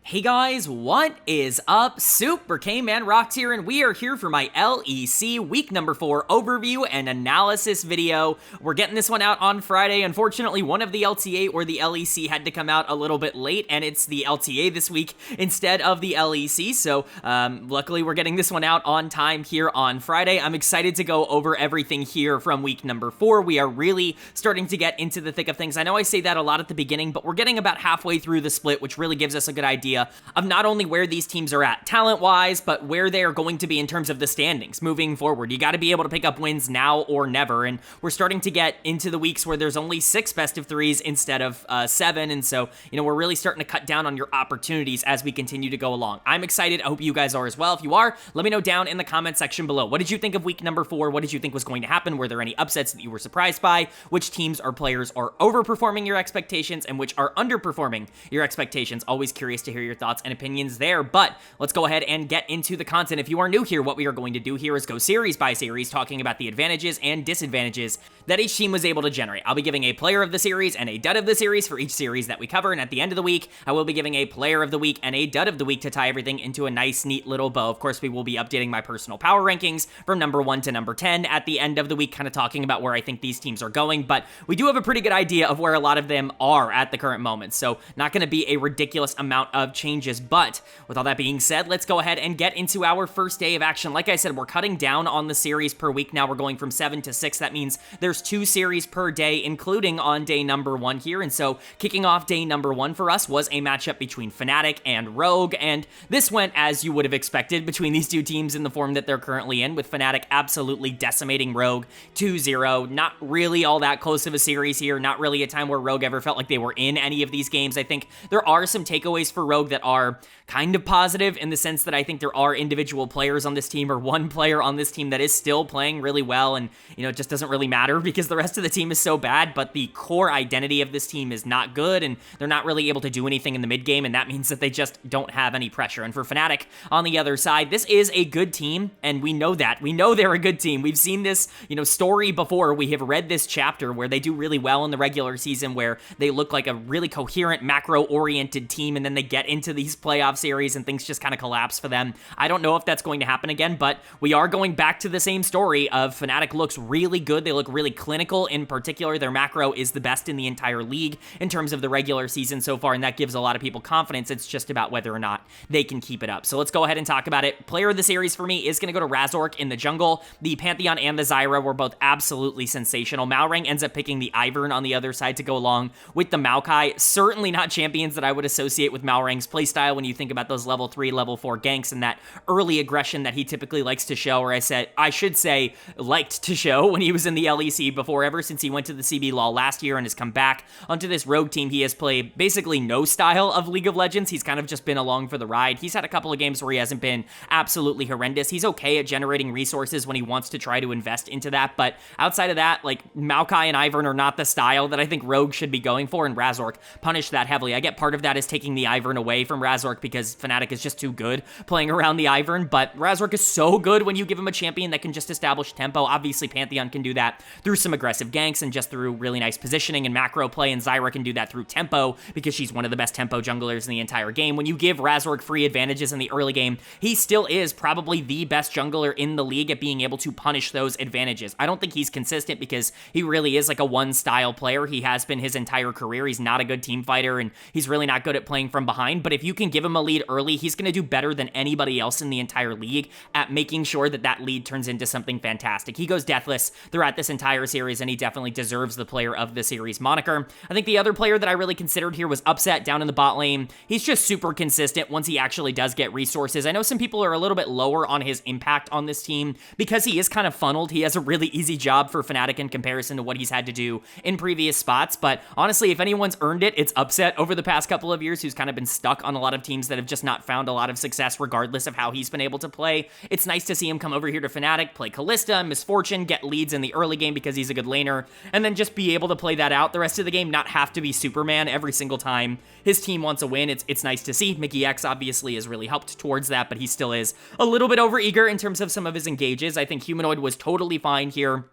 Hey guys, what is up? Super K-Man Rocks here, and we are here for my LEC week number 4 overview and analysis video. We're getting this one out on Friday. Unfortunately, one of the LTA or the LEC had to come out a little bit late, and it's the LTA this week instead of the LEC, so luckily we're getting this one out on time here on Friday. I'm excited to go over everything here from week number 4. We are really starting to get into the thick of things. I know I say that a lot at the beginning, but we're getting about halfway through the split, which really gives us a good idea of not only where these teams are at talent-wise, but where they are going to be in terms of the standings moving forward. You got to be able to pick up wins now or never, and we're starting to get into the weeks where there's only 6 best of 3s instead of 7, and so, we're really starting to cut down on your opportunities as we continue to go along. I'm excited. I hope you guys are as well. If you are, let me know down in the comment section below. What did you think of week number 4? What did you think was going to happen? Were there any upsets that you were surprised by? Which teams or players are overperforming your expectations and which are underperforming your expectations? Always curious to hear your thoughts and opinions there, but let's go ahead and get into the content. If you are new here, what we are going to do here is go series by series, talking about the advantages and disadvantages that each team was able to generate. I'll be giving a player of the series and a dud of the series for each series that we cover, and at the end of the week, I will be giving a player of the week and a dud of the week to tie everything into a nice, neat little bow. Of course, we will be updating my personal power rankings from number 1 to number 10 at the end of the week, kind of talking about where I think these teams are going, but we do have a pretty good idea of where a lot of them are at the current moment, so not going to be a ridiculous amount of changes. But with all that being said, let's go ahead and get into our first day of action. Like I said, we're cutting down on the series per week now. We're going from 7 to 6. That means there's 2 series per day, including on day number 1 here. And so kicking off day number 1 for us was a matchup between Fnatic and Rogue. And this went as you would have expected between these two teams in the form that they're currently in, with Fnatic absolutely decimating Rogue 2-0. Not really all that close of a series here. Not really a time where Rogue ever felt like they were in any of these games. I think there are some takeaways for Rogue that are kind of positive in the sense that I think there are individual players on this team, or one player on this team that is still playing really well, and it just doesn't really matter because the rest of the team is so bad, but the core identity of this team is not good, and they're not really able to do anything in the mid game, and that means that they just don't have any pressure. And for Fnatic on the other side, this is a good team, and we know that. We know they're a good team. We've seen this, story before. We have read this chapter where they do really well in the regular season, where they look like a really coherent, macro-oriented team, and then they get into these playoff series and things just kind of collapse for them. I don't know if that's going to happen again, but we are going back to the same story of Fnatic looks really good. They look really clinical. In particular, their macro is the best in the entire league in terms of the regular season so far, and that gives a lot of people confidence. It's just about whether or not they can keep it up. So let's go ahead and talk about it. Player of the series for me is going to go to Razork in the jungle. The Pantheon and the Zyra were both absolutely sensational. Malrang ends up picking the Ivern on the other side to go along with the Maokai. Certainly not champions that I would associate with Malrang's playstyle when you think about those level 3, level 4 ganks and that early aggression that he typically likes to show, or I should say liked to show when he was in the LEC before. Ever since he went to the CB LoL last year and has come back onto this Rogue team, he has played basically no style of League of Legends. He's kind of just been along for the ride. He's had a couple of games where he hasn't been absolutely horrendous. He's okay at generating resources when he wants to try to invest into that, but outside of that, Maokai and Ivern are not the style that I think Rogue should be going for, and Razork punished that heavily. I get part of that is taking the Ivern away from Razork because Fnatic is just too good playing around the Ivern, but Razork is so good when you give him a champion that can just establish tempo. Obviously, Pantheon can do that through some aggressive ganks and just through really nice positioning and macro play, and Zyra can do that through tempo because she's one of the best tempo junglers in the entire game. When you give Razork free advantages in the early game, he still is probably the best jungler in the league at being able to punish those advantages. I don't think he's consistent because he really is like a one-style player. He has been his entire career. He's not a good team fighter, and he's really not good at playing from behind, but if you can give him a lead early, he's going to do better than anybody else in the entire league at making sure that that lead turns into something fantastic. He goes deathless throughout this entire series, and he definitely deserves the player of the series moniker. I think the other player that I really considered here was Upset down in the bot lane. He's just super consistent once he actually does get resources. I know some people are a little bit lower on his impact on this team because he is kind of funneled. He has a really easy job for Fnatic in comparison to what he's had to do in previous spots, but honestly, if anyone's earned it, it's Upset over the past couple of years, who's kind of been stuck on a lot of teams that have just not found a lot of success regardless of how he's been able to play. It's nice to see him come over here to Fnatic, play Kalista, Misfortune, get leads in the early game because he's a good laner, and then just be able to play that out the rest of the game, not have to be Superman every single time his team wants a win. It's nice to see. Mickey X obviously has really helped towards that, but he still is a little bit overeager in terms of some of his engages. I think Humanoid was totally fine here.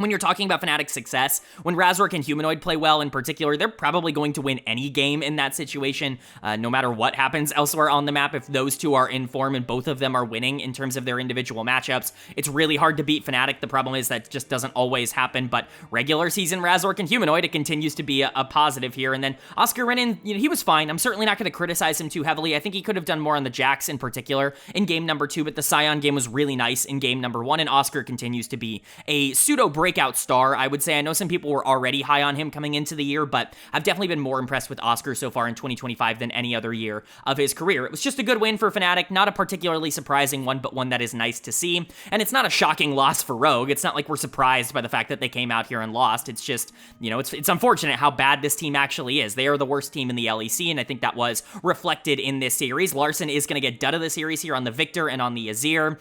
when you're talking about Fnatic's success, when Razork and Humanoid play well in particular, they're probably going to win any game in that situation, no matter what happens elsewhere on the map. If those two are in form and both of them are winning in terms of their individual matchups, it's really hard to beat Fnatic. The problem is that just doesn't always happen, but regular season Razork and Humanoid, it continues to be a positive here. And then Oscar Renin, he was fine. I'm certainly not going to criticize him too heavily. I think he could have done more on the Jax in particular in game number 2, but the Sion game was really nice in game number 1, and Oscar continues to be a pseudo breakout star, I would say. I know some people were already high on him coming into the year, but I've definitely been more impressed with Oscar so far in 2025 than any other year of his career. It was just a good win for Fnatic, not a particularly surprising one, but one that is nice to see. And it's not a shocking loss for Rogue. It's not like we're surprised by the fact that they came out here and lost. It's just, it's unfortunate how bad this team actually is. They are the worst team in the LEC, and I think that was reflected in this series. Larson is going to get dud of the series here on the Victor and on the Azir.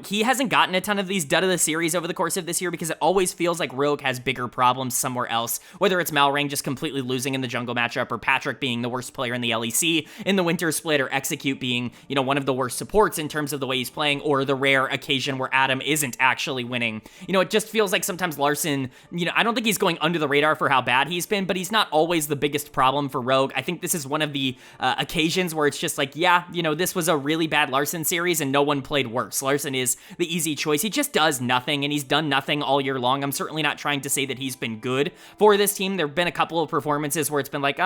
He hasn't gotten a ton of these dud of the series over the course of this year because it always feels like Rogue has bigger problems somewhere else, whether it's Malrang just completely losing in the jungle matchup, or Patrick being the worst player in the LEC in the winter split, or Execute being, one of the worst supports in terms of the way he's playing, or the rare occasion where Adam isn't actually winning. It just feels like sometimes Larson, I don't think he's going under the radar for how bad he's been, but he's not always the biggest problem for Rogue. I think this is one of the occasions where it's just like, this was a really bad Larson series and no one played worse. Larson is the easy choice. He just does nothing, and he's done nothing all year long. I'm certainly not trying to say that he's been good for this team. There have been a couple of performances where it's been like,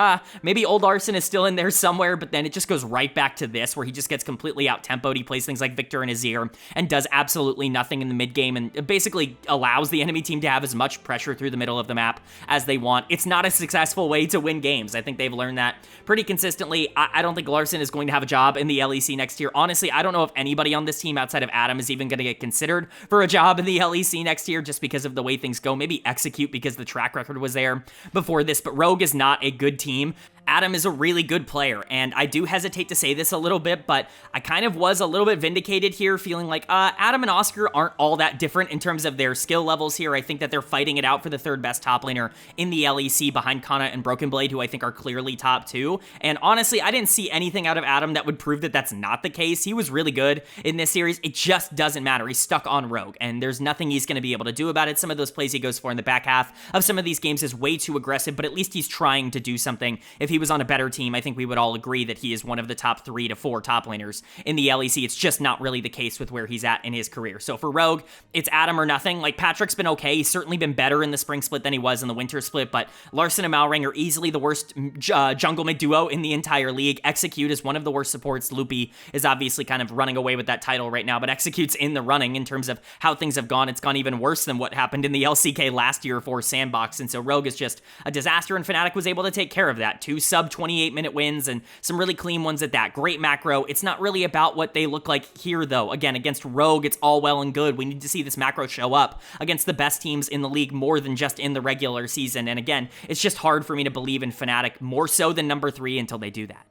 maybe old Larson is still in there somewhere, but then it just goes right back to this, where he just gets completely out-tempoed. He plays things like Victor and Azir and does absolutely nothing in the mid game, and basically allows the enemy team to have as much pressure through the middle of the map as they want. It's not a successful way to win games. I think they've learned that pretty consistently. I don't think Larson is going to have a job in the LEC next year. Honestly, I don't know if anybody on this team outside of Adam is even going to get considered for a job in the LEC next year, just because of the way things go. Maybe Execute because the track record was there before this, but Rogue is not a good team. Adam is a really good player, and I do hesitate to say this a little bit, but I kind of was a little bit vindicated here, feeling like Adam and Oscar aren't all that different in terms of their skill levels here. I think that they're fighting it out for the third best top laner in the LEC behind Kana and Broken Blade, who I think are clearly top 2. And honestly, I didn't see anything out of Adam that would prove that that's not the case. He was really good in this series. It just doesn't matter. He's stuck on Rogue, and there's nothing he's going to be able to do about it. Some of those plays he goes for in the back half of some of these games is way too aggressive, but at least he's trying to do something. If he was on a better team, I think we would all agree that he is one of the top 3 to 4 top laners in the LEC. It's just not really the case with where he's at in his career. So for Rogue, it's Adam or nothing. Like, Patrick's been okay. He's certainly been better in the spring split than he was in the winter split, but Larson and Malrang are easily the worst jungle mid duo in the entire league. Execute is one of the worst supports. Loopy is obviously kind of running away with that title right now, but Execute's in the running in terms of how things have gone. It's gone even worse than what happened in the LCK last year for Sandbox, and so Rogue is just a disaster, and Fnatic was able to take care of that. 2 sub 28-minute wins, and some really clean ones at that. Great macro. It's not really about what they look like here, though. Again, against Rogue, it's all well and good. We need to see this macro show up against the best teams in the league more than just in the regular season, and again, it's just hard for me to believe in Fnatic more so than number 3 until they do that.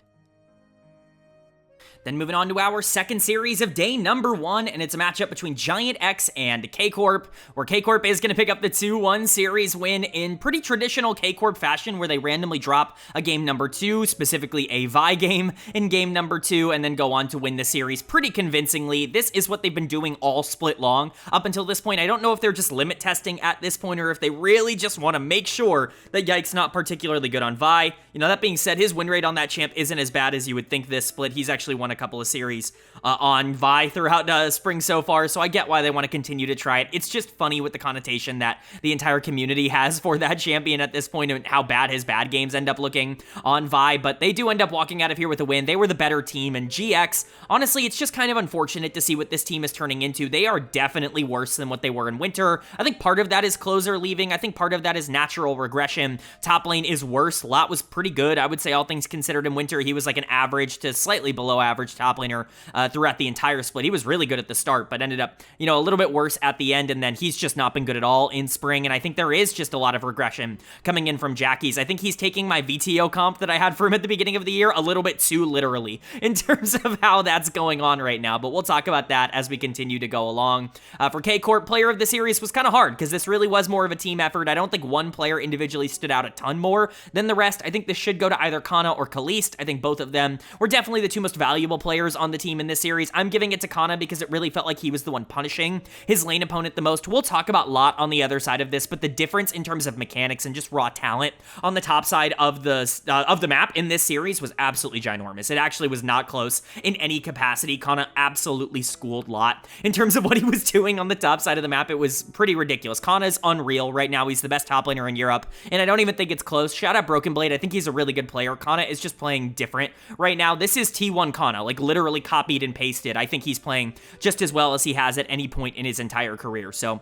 Then moving on to our second series of day number 1, and it's a matchup between GIANTX and K-Corp, where K-Corp is going to pick up the 2-1 series win in pretty traditional K-Corp fashion, where they randomly drop a game number 2, specifically a Vi game in game number 2, and then go on to win the series pretty convincingly. This is what they've been doing all split long up until this point. I don't know if they're just limit testing at this point, or if they really just want to make sure that Yike's not particularly good on Vi. That being said, his win rate on that champ isn't as bad as you would think this split. He's actually won a couple of series on Vi throughout spring so far, so I get why they want to continue to try it. It's just funny with the connotation that the entire community has for that champion at this point, and how bad his bad games end up looking on Vi, but they do end up walking out of here with a win. They were the better team, and GX, honestly, it's just kind of unfortunate to see what this team is turning into. They are definitely worse than what they were in winter. I think part of that is Closer leaving. I think part of that is natural regression. Top lane is worse. Lot was pretty good, I would say, all things considered. In winter, he was like an average to slightly below average top laner throughout the entire split. He was really good at the start, but ended up, a little bit worse at the end, and then he's just not been good at all in spring, and I think there is just a lot of regression coming in from Jackie's. I think he's taking my VTO comp that I had for him at the beginning of the year a little bit too literally in terms of how that's going on right now, but we'll talk about that as we continue to go along. For K-Corp, player of the series was kind of hard, because this really was more of a team effort. I don't think one player individually stood out a ton more than the rest. I think this should go to either Kana or Khalees. I think both of them were definitely the 2 most valuable valuable players on the team in this series. I'm giving it to Kana because it really felt like he was the one punishing his lane opponent the most. We'll talk about Lot on the other side of this, but the difference in terms of mechanics and just raw talent on the top side of the map in this series was absolutely ginormous. It actually was not close in any capacity. Kana absolutely schooled Lot in terms of what he was doing on the top side of the map. It was pretty ridiculous. Kana's unreal right now. He's the best top laner in Europe, and I don't even think it's close. Shout out Broken Blade. I think he's a really good player. Kana is just playing different right now. This is T1 Kana, like literally copied and pasted. I think he's playing just as well as he has at any point in his entire career. So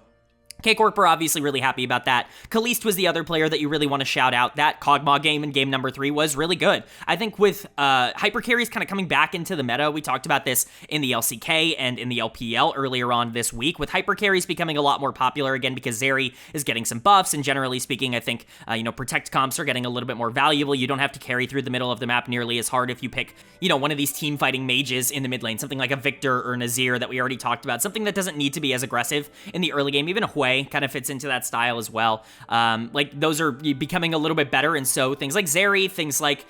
Corp are obviously really happy about that. Kalist was the other player that you really want to shout out. That Kog'Maw game in game number 3 was really good. I think with hyper carries kind of coming back into the meta, we talked about this in the LCK and in the LPL earlier on this week, with hyper carries becoming a lot more popular again because Zeri is getting some buffs, and generally speaking, I think, protect comps are getting a little bit more valuable. You don't have to carry through the middle of the map nearly as hard if you pick, one of these team fighting mages in the mid lane, something like a Victor or Nazir that we already talked about, something that doesn't need to be as aggressive in the early game. Even a Hui kind of fits into that style as well. Like those are becoming a little bit better, and so things like Zeri, things like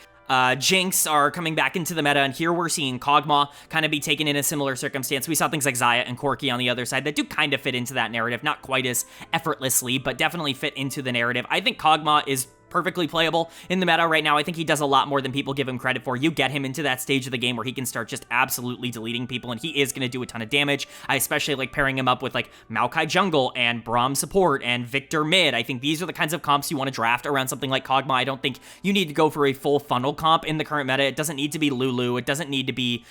Jinx are coming back into the meta, and here we're seeing Kog'Maw kind of be taken in a similar circumstance. We saw things like Xayah and Corki on the other side that do kind of fit into that narrative, not quite as effortlessly, but definitely fit into the narrative. I think Kog'Maw is perfectly playable in the meta right now. I think he does a lot more than people give him credit for. You get him into that stage of the game where he can start just absolutely deleting people, and he is going to do a ton of damage. I especially like pairing him up with like Maokai jungle and Braum support and Victor mid. I think these are the kinds of comps you want to draft around something like Kog'Maw. I don't think you need to go for a full funnel comp in the current meta. It doesn't need to be Lulu. It doesn't need to be,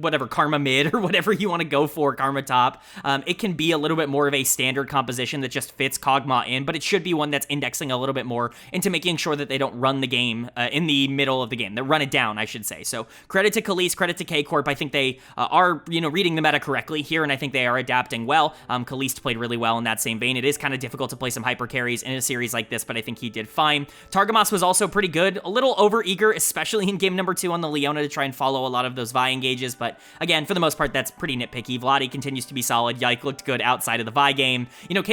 whatever, Karma mid or whatever you want to go for, Karma top. It can be a little bit more of a standard composition that just fits Kog'Maw in, but it should be one that's indexing a little bit more into making sure that they don't run the game in the middle of the game. They run it down, I should say. So credit to Kalist, credit to Corp. I think they are, reading the meta correctly here, and I think they are adapting well. Kalist played really well in that same vein. It is kind of difficult to play some hyper carries in a series like this, but I think he did fine. Targamas was also pretty good, a little over-eager, especially in game number 2 on the Leona to try and follow a lot of those Vi engages, but again, for the most part, that's pretty nitpicky. Vladi continues to be solid. Yike looked good outside of the Vi game.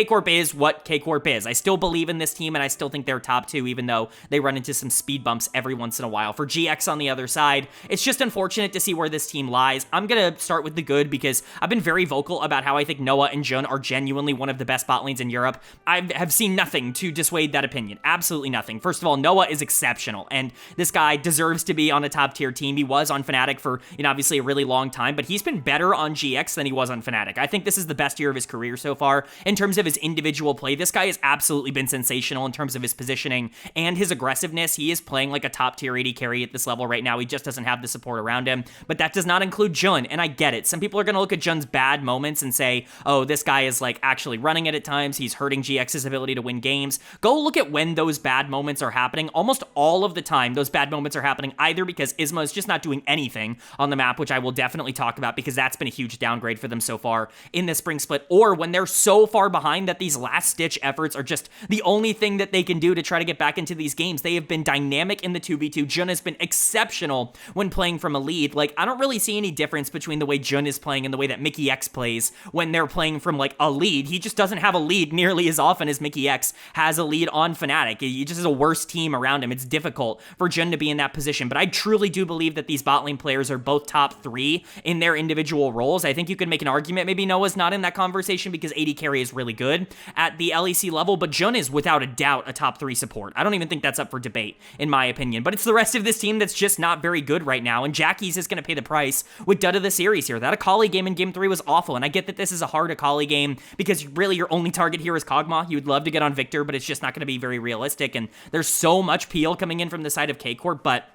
Corp is what Corp is. I still believe in this team, and I still think they're top 2, even though they run into some speed bumps every once in a while. For GX on the other side, it's just unfortunate to see where this team lies. I'm gonna start with the good because I've been very vocal about how I think Noah and Jun are genuinely one of the best bot lanes in Europe. I have seen nothing to dissuade that opinion. Absolutely nothing. First of all, Noah is exceptional, and this guy deserves to be on a top tier team. He was on Fnatic for, obviously a really long time, but he's been better on GX than he was on Fnatic. I think this is the best year of his career so far in terms of his individual play. This guy has absolutely been sensational in terms of his positioning and his aggressiveness. He is playing like a top tier AD carry at this level right now. He just doesn't have the support around him, but that does not include Jun, and I get it. Some people are going to look at Jun's bad moments and say, oh, this guy is like actually running it at times. He's hurting GX's ability to win games. Go look at when those bad moments are happening. Almost all of the time, those bad moments are happening either because Isma is just not doing anything on the map, which I will definitely talk about because that's been a huge downgrade for them so far in this spring split, or when they're so far behind that these last-ditch efforts are just the only thing that they can do to try to get back into these games. They have been dynamic in the 2v2. Jun has been exceptional when playing from a lead. Like, I don't really see any difference between the way Jun is playing and the way that Mickey X plays when they're playing from, like, a lead. He just doesn't have a lead nearly as often as Mickey X has a lead on Fnatic. He just has a worse team around him. It's difficult for Jun to be in that position, but I truly do believe that these bot lane players are both top 3 in their individual roles. I think you could make an argument maybe Noah's not in that conversation because AD carry is really good at the LEC level, but Jun is without a doubt a top 3 support. I don't even think that's up for debate, in my opinion, but it's the rest of this team that's just not very good right now, and Jackie's is going to pay the price with dud of the series here. That Akali game in game 3 was awful, and I get that this is a hard Akali game because really your only target here is Kog'Maw. You would love to get on Victor, but it's just not going to be very realistic, and there's so much peel coming in from the side of Corp, but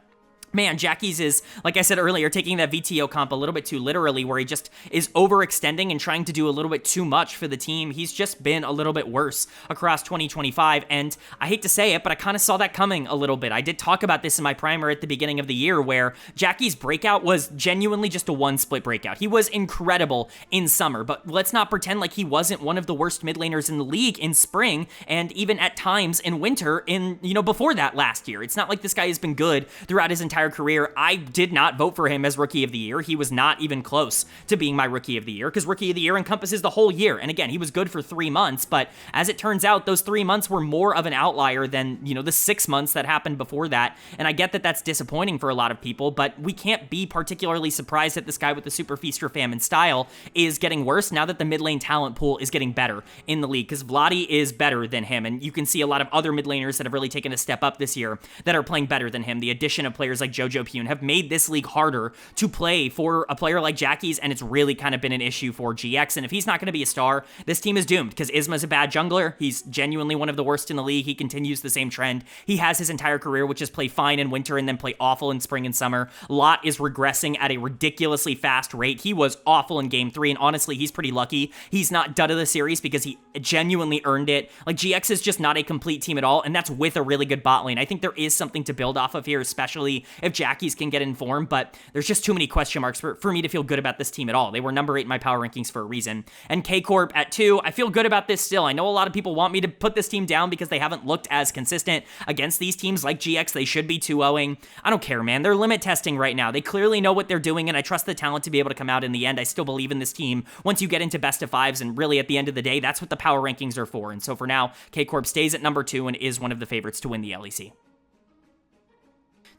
man, Jackie's is, like I said earlier, taking that VTO comp a little bit too literally, where he just is overextending and trying to do a little bit too much for the team. He's just been a little bit worse across 2025, and I hate to say it, but I kind of saw that coming a little bit. I did talk about this in my primer at the beginning of the year, where Jackie's breakout was genuinely just a one-split breakout. He was incredible in summer, but let's not pretend like he wasn't one of the worst mid laners in the league in spring, and even at times in winter in, before that last year. It's not like this guy has been good throughout his entire entire career, I did not vote for him as Rookie of the Year. He was not even close to being my Rookie of the Year, because Rookie of the Year encompasses the whole year. And again, he was good for 3 months, but as it turns out, those 3 months were more of an outlier than, you know, the 6 months that happened before that. And I get that that's disappointing for a lot of people, but we can't be particularly surprised that this guy with the super feast or famine style is getting worse now that the mid lane talent pool is getting better in the league, because Vladi is better than him, and you can see a lot of other mid laners that have really taken a step up this year that are playing better than him. The addition of players like Jojo Pune have made this league harder to play for a player like Jackie's, and it's really kind of been an issue for GX, and if he's not going to be a star, this team is doomed, because Isma's a bad jungler. He's genuinely one of the worst in the league. He continues the same trend he has his entire career, which is play fine in winter and then play awful in spring and summer. Lot is regressing at a ridiculously fast rate. He was awful in Game 3, and honestly, he's pretty lucky he's not dud of the series, because he genuinely earned it. Like, GX is just not a complete team at all, and that's with a really good bot lane. I think there is something to build off of here, especially if Jackie's can get in form, but there's just too many question marks for me to feel good about this team at all. They were number 8 in my power rankings for a reason. And K-Corp at 2, I feel good about this still. I know a lot of people want me to put this team down because they haven't looked as consistent against these teams like GX. They should be 2-0ing. I don't care, man. They're limit testing right now. They clearly know what they're doing, and I trust the talent to be able to come out in the end. I still believe in this team once you get into best of 5s, and really at the end of the day, that's what the power rankings are for. And so for now, K-Corp stays at number 2 and is one of the favorites to win the LEC.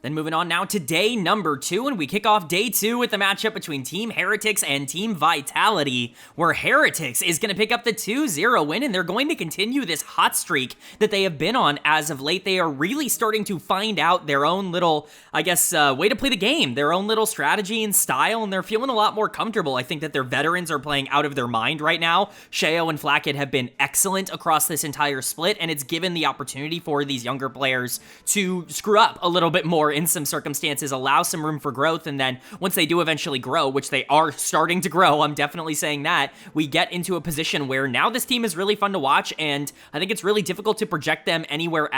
Then moving on now to day number 2, and we kick off day 2 with the matchup between Team Heretics and Team Vitality, where Heretics is going to pick up the 2-0 win, and they're going to continue this hot streak that they have been on as of late. They are really starting to find out their own little, I guess, way to play the game, their own little strategy and style, and they're feeling a lot more comfortable. I think that their veterans are playing out of their mind right now. Sheo and Flacket have been excellent across this entire split, and it's given the opportunity for these younger players to screw up a little bit more in some circumstances, allow some room for growth, and then once they do eventually grow, which they are starting to grow, I'm definitely saying that, we get into a position where now this team is really fun to watch, and I think it's really difficult to project them anywhere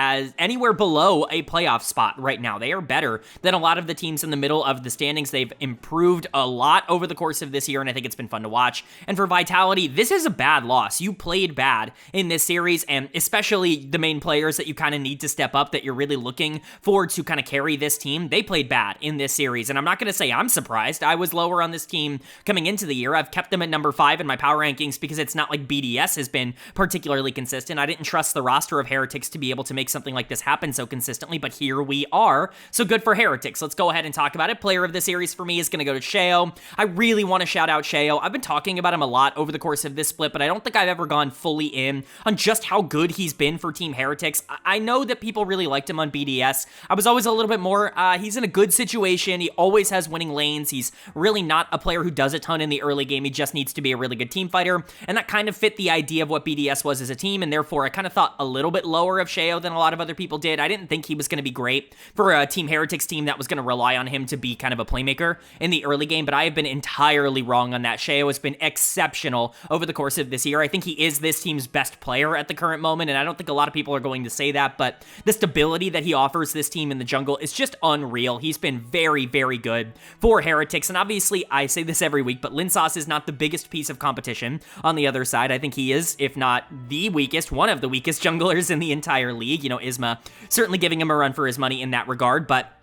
below a playoff spot right now. They are better than a lot of the teams in the middle of the standings. They've improved a lot over the course of this year, and I think it's been fun to watch. And for Vitality, this is a bad loss. You played bad in this series, and especially the main players that you kind of need to step up, that you're really looking for to kind of carry this team, they played bad in this series, and I'm not going to say I'm surprised. I was lower on this team coming into the year. I've kept them at number 5 in my power rankings because it's not like BDS has been particularly consistent. I didn't trust the roster of Heretics to be able to make something like this happen so consistently, but here we are. So good for Heretics. Let's go ahead and talk about it. Player of the series for me is going to go to Sheo. I really want to shout out Sheo. I've been talking about him a lot over the course of this split, but I don't think I've ever gone fully in on just how good he's been for Team Heretics. I know that people really liked him on BDS. I was always a little bit more, he's in a good situation. He always has winning lanes. He's really not a player who does a ton in the early game. He just needs to be a really good team fighter, and that kind of fit the idea of what BDS was as a team, and therefore I kind of thought a little bit lower of Sheo than a lot of other people did. I didn't think he was going to be great for a Team Heretics team that was going to rely on him to be kind of a playmaker in the early game, but I have been entirely wrong on that. Sheo has been exceptional over the course of this year. I think he is this team's best player at the current moment, and I don't think a lot of people are going to say that, but the stability that he offers this team in the jungle is just unreal. He's been very, very good for Heretics, and obviously, I say this every week, but Linsauce is not the biggest piece of competition on the other side. I think he is, if not the weakest, one of the weakest junglers in the entire league. You know, Isma certainly giving him a run for his money in that regard, but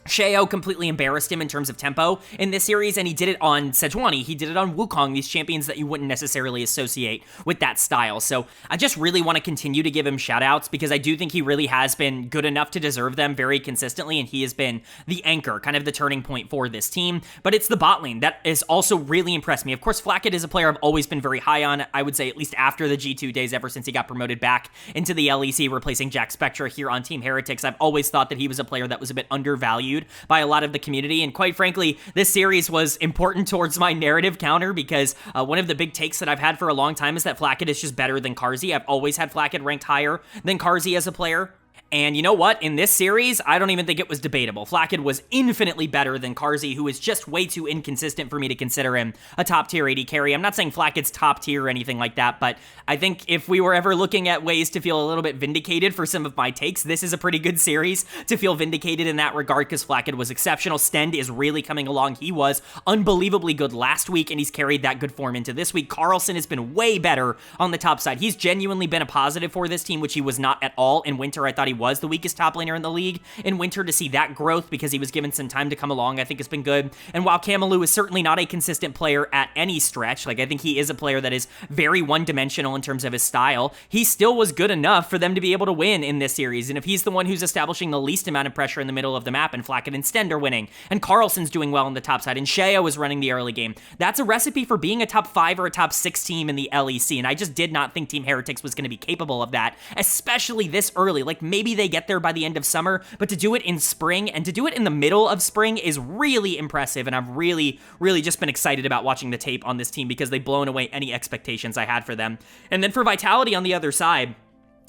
Sheo completely embarrassed him in terms of tempo in this series, and he did it on Sejuani. He did it on Wukong, these champions that you wouldn't necessarily associate with that style. So I just really want to continue to give him shout-outs because I do think he really has been good enough to deserve them very consistently, and he has been the anchor, kind of the turning point for this team. But it's the bot lane that has also really impressed me. Of course, Flacket is a player I've always been very high on, I would say at least after the G2 days, ever since he got promoted back into the LEC, replacing Jack Spectra here on Team Heretics. I've always thought that he was a player that was a bit undervalued by a lot of the community, and quite frankly, this series was important towards my narrative counter because one of the big takes that I've had for a long time is that Flacket is just better than Carzzy. I've always had Flacket ranked higher than Carzzy as a player. And you know what? In this series, I don't even think it was debatable. Flacket was infinitely better than Carzzy, who is just way too inconsistent for me to consider him a top-tier AD carry. I'm not saying Flacket's top-tier or anything like that, but I think if we were ever looking at ways to feel a little bit vindicated for some of my takes, this is a pretty good series to feel vindicated in that regard because Flacket was exceptional. Stend is really coming along. He was unbelievably good last week, and he's carried that good form into this week. Carlson has been way better on the top side. He's genuinely been a positive for this team, which he was not at all in winter. I thought he was the weakest top laner in the league in winter. To see that growth because he was given some time to come along, I think has been good. And while Kamalu is certainly not a consistent player at any stretch, like I think he is a player that is very one-dimensional in terms of his style, he still was good enough for them to be able to win in this series. And if he's the one who's establishing the least amount of pressure in the middle of the map, and Flacket and Stend are winning, and Carlson's doing well on the top side, and Sheo is running the early game, that's a recipe for being a top 5 or a top 6 team in the LEC. And I just did not think Team Heretics was going to be capable of that, especially this early. Like, maybe they get there by the end of summer, but to do it in spring and to do it in the middle of spring is really impressive. And I've really just been excited about watching the tape on this team because they've blown away any expectations I had for them. And then for Vitality on the other side,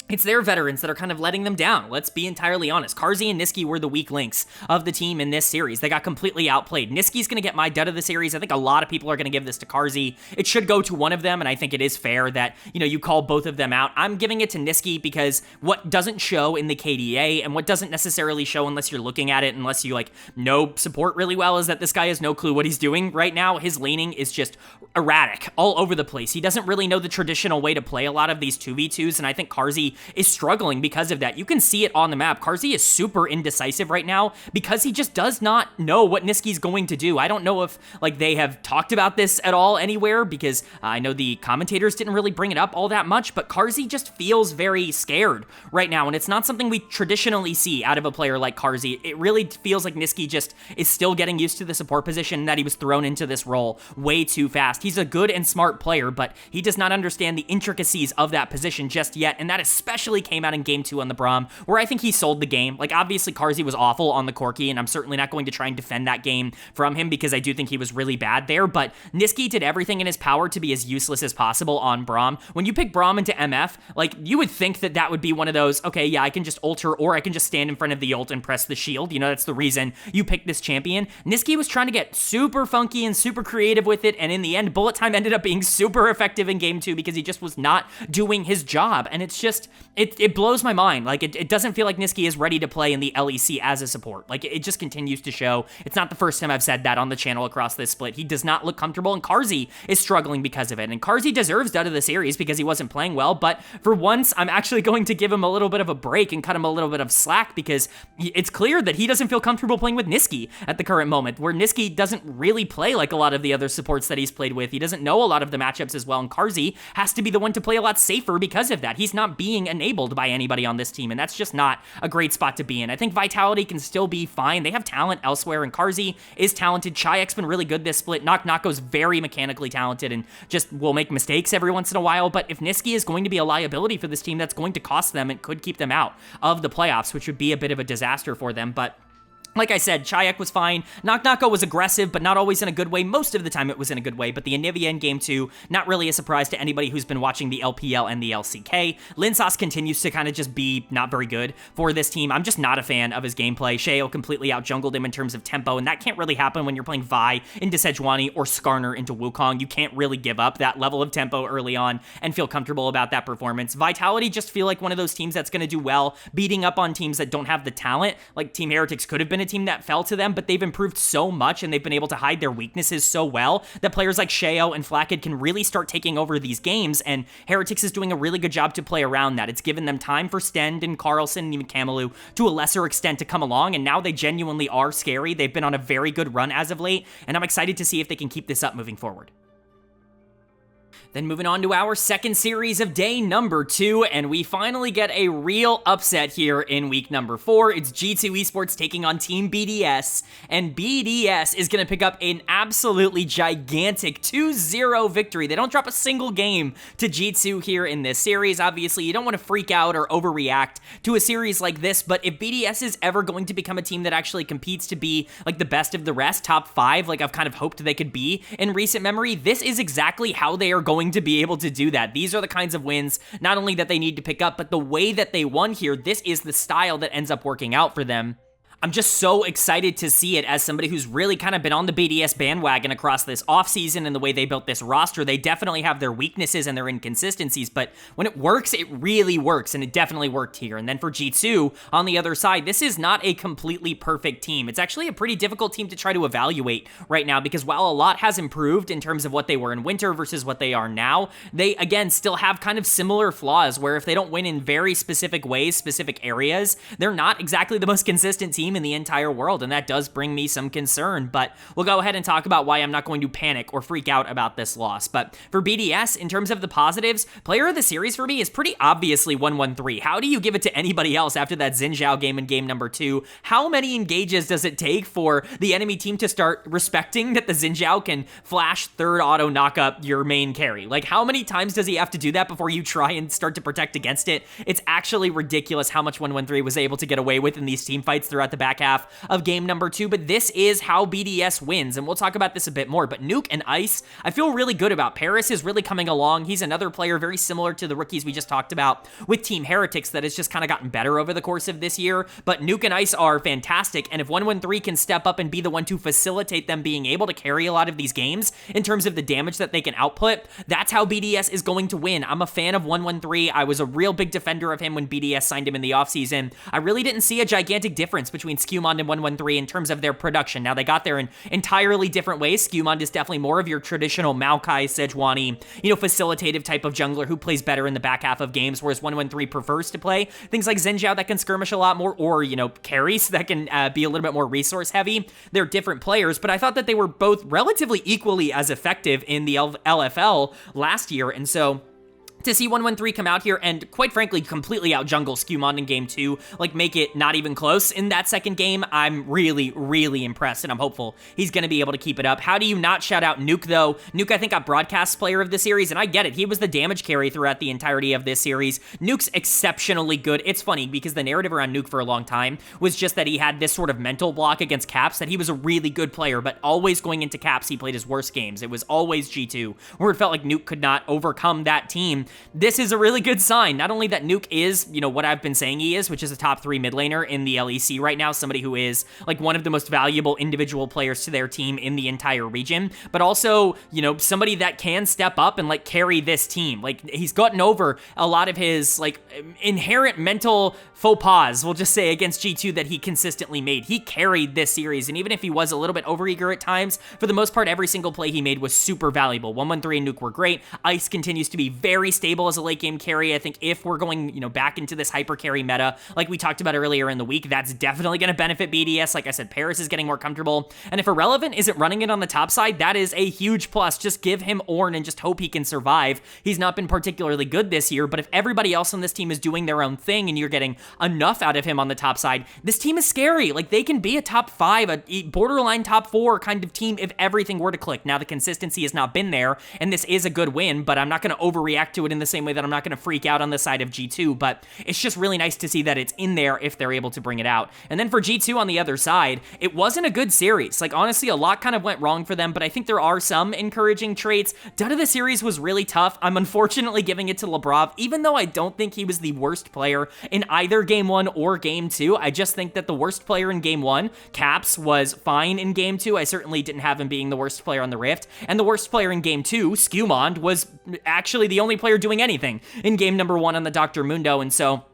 it's their veterans that are kind of letting them down. Let's be entirely honest. Carzzy and Nisqy were the weak links of the team in this series. They got completely outplayed. Nisqy's going to get my dud of the series. I think a lot of people are going to give this to Carzzy. It should go to one of them, and I think it is fair that, you know, you call both of them out. I'm giving it to Nisqy because what doesn't show in the KDA and what doesn't necessarily show unless you're looking at it, unless you, like, know support really well, is that this guy has no clue what he's doing right now. His laning is just erratic all over the place. He doesn't really know the traditional way to play a lot of these 2v2s, and I think Carzzy is struggling because of that. You can see it on the map. Carzzy is super indecisive right now because he just does not know what Nisqy's going to do. I don't know if, like, they have talked about this at all anywhere, because I know the commentators didn't really bring it up all that much, but Carzzy just feels very scared right now, and it's not something we traditionally see out of a player like Carzzy. It really feels like Nisqy just is still getting used to the support position, that he was thrown into this role way too fast. He's a good and smart player, but he does not understand the intricacies of that position just yet, and that especially came out in Game 2 on the Braum, where I think he sold the game. Like, obviously, Carzzy was awful on the Corki, and I'm certainly not going to try and defend that game from him because I do think he was really bad there, but Nisqy did everything in his power to be as useless as possible on Braum. When you pick Braum into MF, like, you would think that that would be one of those, okay, yeah, I can just ulter, or I can just stand in front of the ult and press the shield. You know, that's the reason you pick this champion. Nisqy was trying to get super funky and super creative with it, and in the end, Bullet Time ended up being super effective in Game 2 because he just was not doing his job, and it's just, it blows my mind. Like, it doesn't feel like Nisqy is ready to play in the LEC as a support. Like, it just continues to show. It's not the first time I've said that on the channel across this split. He does not look comfortable, and Carzzy is struggling because of it. And Carzzy deserves dud of the series because he wasn't playing well, but for once, I'm actually going to give him a little bit of a break and cut him a little bit of slack because it's clear that he doesn't feel comfortable playing with Nisqy at the current moment, where Nisqy doesn't really play like a lot of the other supports that he's played with. He doesn't know a lot of the matchups as well, and Carzzy has to be the one to play a lot safer because of that. He's not being enabled by anybody on this team, and that's just not a great spot to be in. I think Vitality can still be fine. They have talent elsewhere, and Carzzy is talented. GIANTX been really good this split. Nako's very mechanically talented and just will make mistakes every once in a while, but if Nisqy is going to be a liability for this team, that's going to cost them and could keep them out of the playoffs, which would be a bit of a disaster for them. But like I said, GIANTX was fine. Nako was aggressive, but not always in a good way. Most of the time it was in a good way, but the Anivia in Game 2, not really a surprise to anybody who's been watching the LPL and the LCK. Linsauce continues to kind of just be not very good for this team. I'm just not a fan of his gameplay. Sheo completely out-jungled him in terms of tempo, and that can't really happen when you're playing Vi into Sejuani or Skarner into Wukong. You can't really give up that level of tempo early on and feel comfortable about that performance. Vitality just feel like one of those teams that's going to do well beating up on teams that don't have the talent. Like, Team Heretics could have been a team that fell to them, but they've improved so much and they've been able to hide their weaknesses so well that players like Sheo and Flacket can really start taking over these games, and Heretics is doing a really good job to play around that. It's given them time for Stend and Carlson and even Kamalu to a lesser extent to come along, and now they genuinely are scary. They've been on a very good run as of late, and I'm excited to see if they can keep this up moving forward. Then moving on to our second series of day number 2, and we finally get a real upset here in week number 4. It's G2 Esports taking on Team BDS, and BDS is going to pick up an absolutely gigantic 2-0 victory. They don't drop a single game to G2 here in this series. Obviously, you don't want to freak out or overreact to a series like this, but if BDS is ever going to become a team that actually competes to be like the best of the rest, top 5, like I've kind of hoped they could be in recent memory, this is exactly how they are going to be able to do that. These are the kinds of wins, not only that they need to pick up, but the way that they won here, this is the style that ends up working out for them. I'm just so excited to see it as somebody who's really kind of been on the BDS bandwagon across this offseason and the way they built this roster. They definitely have their weaknesses and their inconsistencies, but when it works, it really works, and it definitely worked here. And then for G2, on the other side, this is not a completely perfect team. It's actually a pretty difficult team to try to evaluate right now, because while a lot has improved in terms of what they were in winter versus what they are now, they, again, still have kind of similar flaws, where if they don't win in very specific ways, specific areas, they're not exactly the most consistent team in the entire world, and that does bring me some concern. But we'll go ahead and talk about why I'm not going to panic or freak out about this loss. But for BDS, in terms of the positives, player of the series for me is pretty obviously 113. How do you give it to anybody else after that Xin Zhao game in game number 2? How many engages does it take for the enemy team to start respecting that the Xin Zhao can flash third auto knock up your main carry? Like, how many times does he have to do that before you try and start to protect against it? It's actually ridiculous how much 113 was able to get away with in these team fights throughout the back half of game number 2, but this is how BDS wins, and we'll talk about this a bit more. But Nuke and Ice, I feel really good about. Paris is really coming along. He's another player very similar to the rookies we just talked about with Team Heretics that has just kind of gotten better over the course of this year, but Nuke and Ice are fantastic, and if 113 can step up and be the one to facilitate them being able to carry a lot of these games in terms of the damage that they can output, that's how BDS is going to win. I'm a fan of 113. I was a real big defender of him when BDS signed him in the offseason. I really didn't see a gigantic difference between Skewmond and 113 in terms of their production. Now, they got there in entirely different ways. Skewmond is definitely more of your traditional Maokai, Sejuani, facilitative type of jungler who plays better in the back half of games, whereas 113 prefers to play things like Xin Zhao that can skirmish a lot more, or, carries that can be a little bit more resource heavy. They're different players, but I thought that they were both relatively equally as effective in the LFL last year, and so to see 113 come out here and, quite frankly, completely out-jungle Skewmond in game 2, like, make it not even close in that second game, I'm really, really impressed, and I'm hopeful he's going to be able to keep it up. How do you not shout out Nuke, though? Nuke, I think, got broadcast player of the series, and I get it. He was the damage carry throughout the entirety of this series. Nuke's exceptionally good. It's funny, because the narrative around Nuke for a long time was just that he had this sort of mental block against Caps, that he was a really good player, but always going into Caps, he played his worst games. It was always G2, where it felt like Nuke could not overcome that team. This is a really good sign. Not only that Nuke is, what I've been saying he is, which is a top 3 mid laner in the LEC right now, somebody who is, like, one of the most valuable individual players to their team in the entire region, but also, somebody that can step up and, like, carry this team. Like, he's gotten over a lot of his, like, inherent mental faux pas, we'll just say, against G2 that he consistently made. He carried this series, and even if he was a little bit overeager at times, for the most part, every single play he made was super valuable. 113 and Nuke were great. Ice continues to be very stable as a late game carry. I think if we're going, back into this hyper carry meta, like we talked about earlier in the week, that's definitely going to benefit BDS. Like I said, Paris is getting more comfortable, and if Irrelevant isn't running it on the top side, that is a huge plus. Just give him Ornn and just hope he can survive. He's not been particularly good this year, but if everybody else on this team is doing their own thing and you're getting enough out of him on the top side, this team is scary. Like, they can be a top 5, a borderline top 4 kind of team if everything were to click. Now, the consistency has not been there, and this is a good win, but I'm not going to overreact to it in the same way that I'm not going to freak out on the side of G2, but it's just really nice to see that it's in there if they're able to bring it out. And then for G2 on the other side, it wasn't a good series. Like, honestly, a lot kind of went wrong for them, but I think there are some encouraging traits. Dud of the series was really tough. I'm unfortunately giving it to Labrov, even though I don't think he was the worst player in either game 1 or game 2. I just think that the worst player in game 1, Caps, was fine in game 2. I certainly didn't have him being the worst player on the Rift, and the worst player in game 2, Skewmond, was actually the only player doing anything in game number 1 on the Dr. Mundo, and so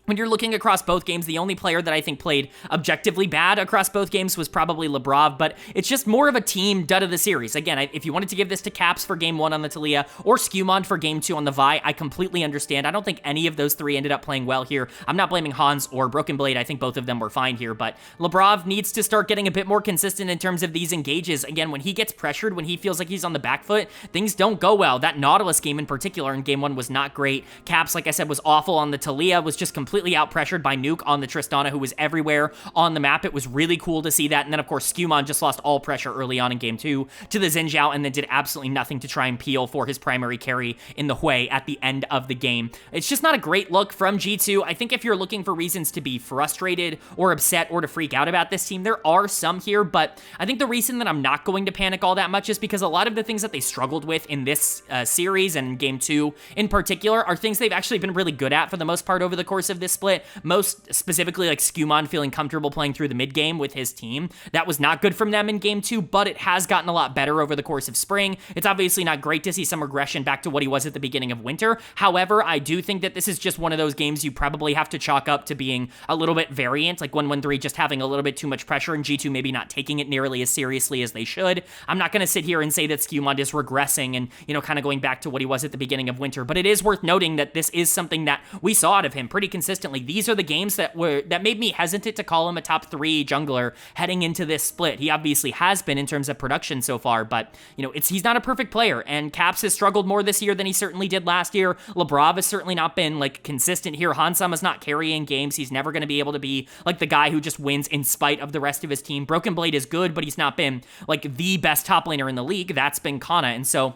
when you're looking across both games, the only player that I think played objectively bad across both games was probably Labrov, but it's just more of a team dud of the series. Again, if you wanted to give this to Caps for game 1 on the Taliyah or Skewmond for game 2 on the Vi, I completely understand. I don't think any of those 3 ended up playing well here. I'm not blaming Hans or Broken Blade. I think both of them were fine here, but Labrov needs to start getting a bit more consistent in terms of these engages. Again, when he gets pressured, when he feels like he's on the back foot, things don't go well. That Nautilus game in particular in game 1 was not great. Caps, like I said, was awful on the Taliyah, was just completely out-pressured by Nuke on the Tristana, who was everywhere on the map. It was really cool to see that. And then, of course, Skewmond just lost all pressure early on in game 2 to the Xin Zhao, and then did absolutely nothing to try and peel for his primary carry in the Hui at the end of the game. It's just not a great look from G2. I think if you're looking for reasons to be frustrated or upset or to freak out about this team, there are some here, but I think the reason that I'm not going to panic all that much is because a lot of the things that they struggled with in this series and game 2 in particular are things they've actually been really good at for the most part over the course of this this split, most specifically like Skumon feeling comfortable playing through the mid game with his team. That was not good from them in game 2, but it has gotten a lot better over the course of spring. It's obviously not great to see some regression back to what he was at the beginning of winter. However, I do think that this is just one of those games you probably have to chalk up to being a little bit variant, like 1-1-3 just having a little bit too much pressure and G2 maybe not taking it nearly as seriously as they should. I'm not going to sit here and say that Skumon is regressing and, kind of going back to what he was at the beginning of winter, but it is worth noting that this is something that we saw out of him pretty consistently. These are the games that made me hesitant to call him a top 3 jungler heading into this split. He obviously has been in terms of production so far, but, he's not a perfect player, and Caps has struggled more this year than he certainly did last year. Labrav has certainly not been, consistent here. Hansama's not carrying games. He's never going to be able to be, the guy who just wins in spite of the rest of his team. Broken Blade is good, but he's not been, the best top laner in the league. That's been Kana, and so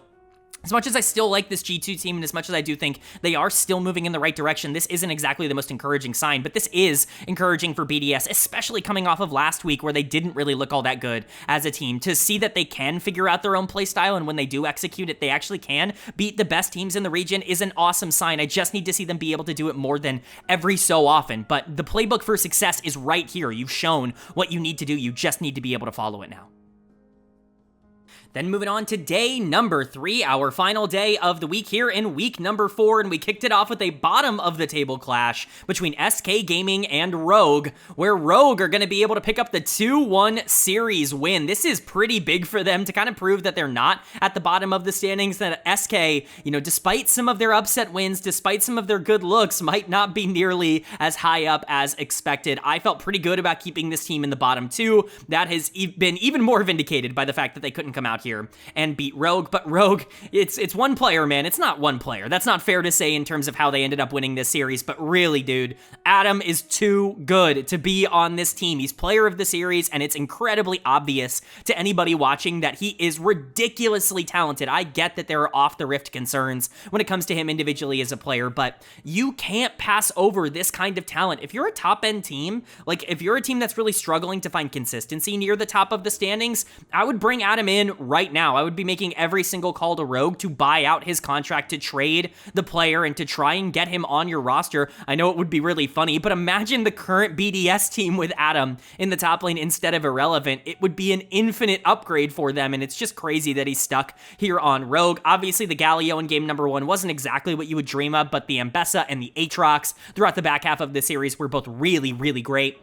as much as I still like this G2 team, and as much as I do think they are still moving in the right direction, this isn't exactly the most encouraging sign, but this is encouraging for BDS, especially coming off of last week where they didn't really look all that good as a team. To see that they can figure out their own playstyle, and when they do execute it, they actually can beat the best teams in the region is an awesome sign. I just need to see them be able to do it more than every so often, but the playbook for success is right here. You've shown what you need to do. You just need to be able to follow it now. Then moving on to day number 3, our final day of the week here in week number 4, and we kicked it off with a bottom of the table clash between SK Gaming and Rogue, where Rogue are going to be able to pick up the 2-1 series win. This is pretty big for them to kind of prove that they're not at the bottom of the standings, that SK, despite some of their upset wins, despite some of their good looks, might not be nearly as high up as expected. I felt pretty good about keeping this team in the bottom 2. That has been even more vindicated by the fact that they couldn't come out here and beat Rogue, but Rogue, it's one player, man. It's not one player. That's not fair to say in terms of how they ended up winning this series, but really, dude, Adam is too good to be on this team. He's player of the series, and it's incredibly obvious to anybody watching that he is ridiculously talented. I get that there are off-the-rift concerns when it comes to him individually as a player, but you can't pass over this kind of talent. If you're a top-end team, if you're a team that's really struggling to find consistency near the top of the standings, I would bring Adam in right now. I would be making every single call to Rogue to buy out his contract, to trade the player, and to try and get him on your roster. I know it would be really funny, but imagine the current BDS team with Adam in the top lane instead of Irrelevant. It would be an infinite upgrade for them, and it's just crazy that he's stuck here on Rogue. Obviously, the Galio in game number 1 wasn't exactly what you would dream of, but the Ambessa and the Aatrox throughout the back half of the series were both really, really great.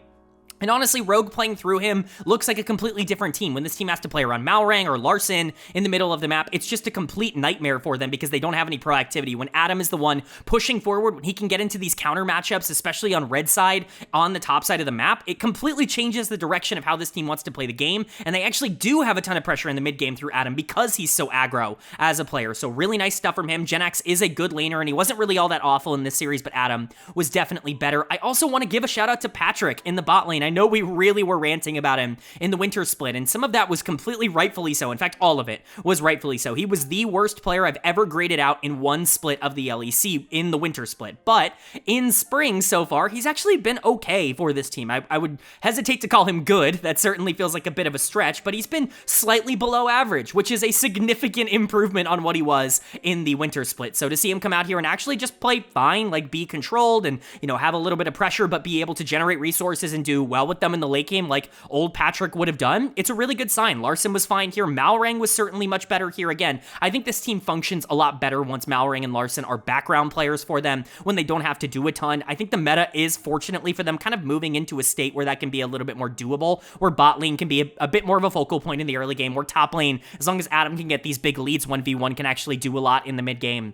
And honestly, Rogue playing through him looks like a completely different team. When this team has to play around Malrang or Larson in the middle of the map, it's just a complete nightmare for them because they don't have any proactivity. When Adam is the one pushing forward, when he can get into these counter matchups, especially on red side, on the top side of the map, it completely changes the direction of how this team wants to play the game. And they actually do have a ton of pressure in the mid game through Adam because he's so aggro as a player. So really nice stuff from him. GIANTX is a good laner, and he wasn't really all that awful in this series, but Adam was definitely better. I also want to give a shout out to Patrick in the bot lane. I know we really were ranting about him in the winter split, and some of that was completely rightfully so. In fact, all of it was rightfully so. He was the worst player I've ever graded out in one split of the LEC in the winter split, but in spring so far, he's actually been okay for this team. I would hesitate to call him good. That certainly feels like a bit of a stretch, but he's been slightly below average, which is a significant improvement on what he was in the winter split. So to see him come out here and actually just play fine, be controlled and, have a little bit of pressure, but be able to generate resources and do well with them in the late game like old Patrick would have done, it's a really good sign. Larson was fine here. Malrang was certainly much better here. Again, I think this team functions a lot better once Malrang and Larson are background players for them when they don't have to do a ton. I think the meta is, fortunately for them, kind of moving into a state where that can be a little bit more doable, where bot lane can be a bit more of a focal point in the early game, where top lane, as long as Adam can get these big leads 1v1, can actually do a lot in the mid game.